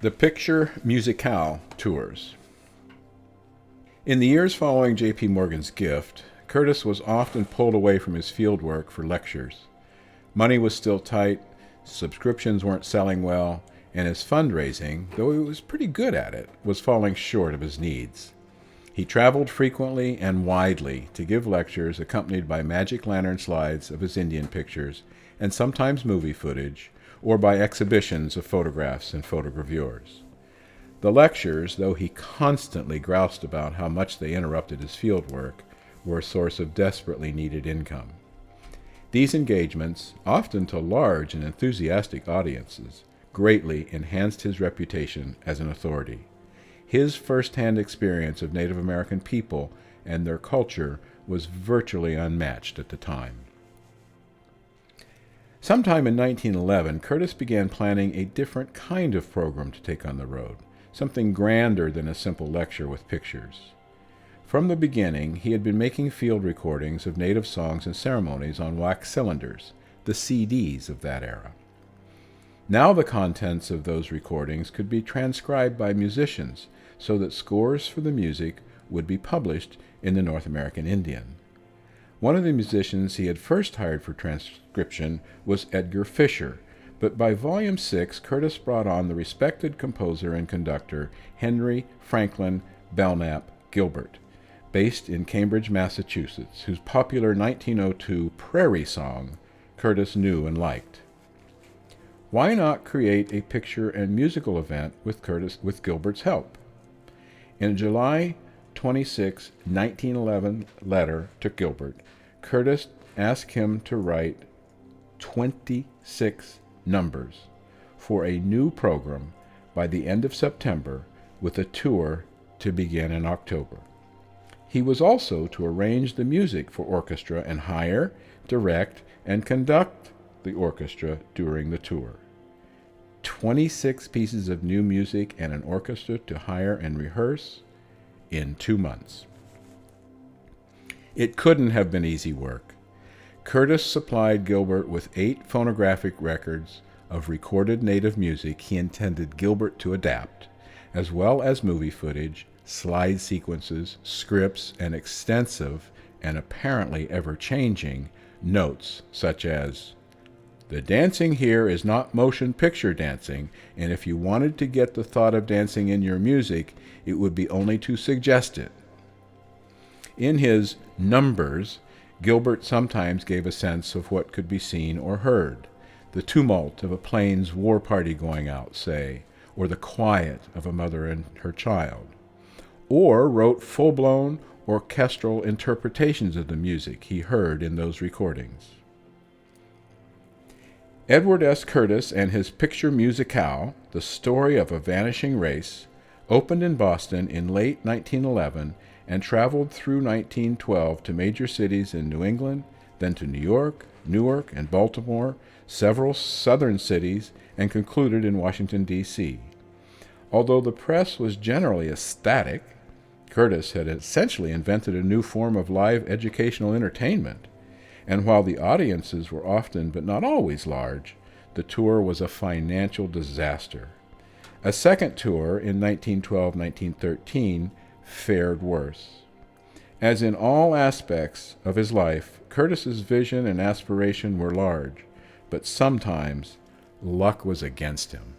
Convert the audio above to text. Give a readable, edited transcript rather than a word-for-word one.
The Picture Musicale tours. In the years following J.P. Morgan's gift, Curtis was often pulled away from his field work for lectures. Money was still tight, subscriptions weren't selling well, and his fundraising, though he was pretty good at it, was falling short of his needs. He traveled frequently and widely to give lectures accompanied by magic lantern slides of his Indian pictures and sometimes movie footage, or by exhibitions of photographs and photogravures. The lectures, though he constantly groused about how much they interrupted his field work, were a source of desperately needed income. These engagements, often to large and enthusiastic audiences, greatly enhanced his reputation as an authority. His first-hand experience of Native American people and their culture was virtually unmatched at the time. Sometime in 1911, Curtis began planning a different kind of program to take on the road, something grander than a simple lecture with pictures. From the beginning, he had been making field recordings of Native songs and ceremonies on wax cylinders, the CDs of that era. Now the contents of those recordings could be transcribed by musicians so that scores for the music would be published in the North American Indian. One of the musicians he had first hired for transcription was Edgar Fisher, but by Volume 6, Curtis brought on the respected composer and conductor Henry Franklin Belknap Gilbert, based in Cambridge, Massachusetts, whose popular 1902 Prairie Song Curtis knew and liked. Why not create a picture and musical event with Gilbert's help? In a July 26, 1911 letter to Gilbert, Curtis asked him to write 26 numbers for a new program by the end of September, with a tour to begin in October. He was also to arrange the music for orchestra and hire, direct, and conduct the orchestra during the tour. 26 pieces of new music and an orchestra to hire and rehearse in 2 months. It couldn't have been easy work. Curtis supplied Gilbert with 8 phonographic records of recorded native music he intended Gilbert to adapt, as well as movie footage, slide sequences, scripts, and extensive, and apparently ever-changing, notes such as, "The dancing here is not motion picture dancing, and if you wanted to get the thought of dancing in your music, it would be only to suggest it." In his numbers, Gilbert sometimes gave a sense of what could be seen or heard, the tumult of a plains war party going out, say, or the quiet of a mother and her child, or wrote full-blown orchestral interpretations of the music he heard in those recordings. Edward S. Curtis and his Picture Musicale, The Story of a Vanishing Race, opened in Boston in late 1911 and traveled through 1912 to major cities in New England, then to New York, Newark, and Baltimore, several southern cities, and concluded in Washington, D.C. Although the press was generally ecstatic, Curtis had essentially invented a new form of live educational entertainment, and while the audiences were often but not always large, the tour was a financial disaster. A second tour in 1912-1913 fared worse. As in all aspects of his life, Curtis's vision and aspiration were large, but sometimes luck was against him.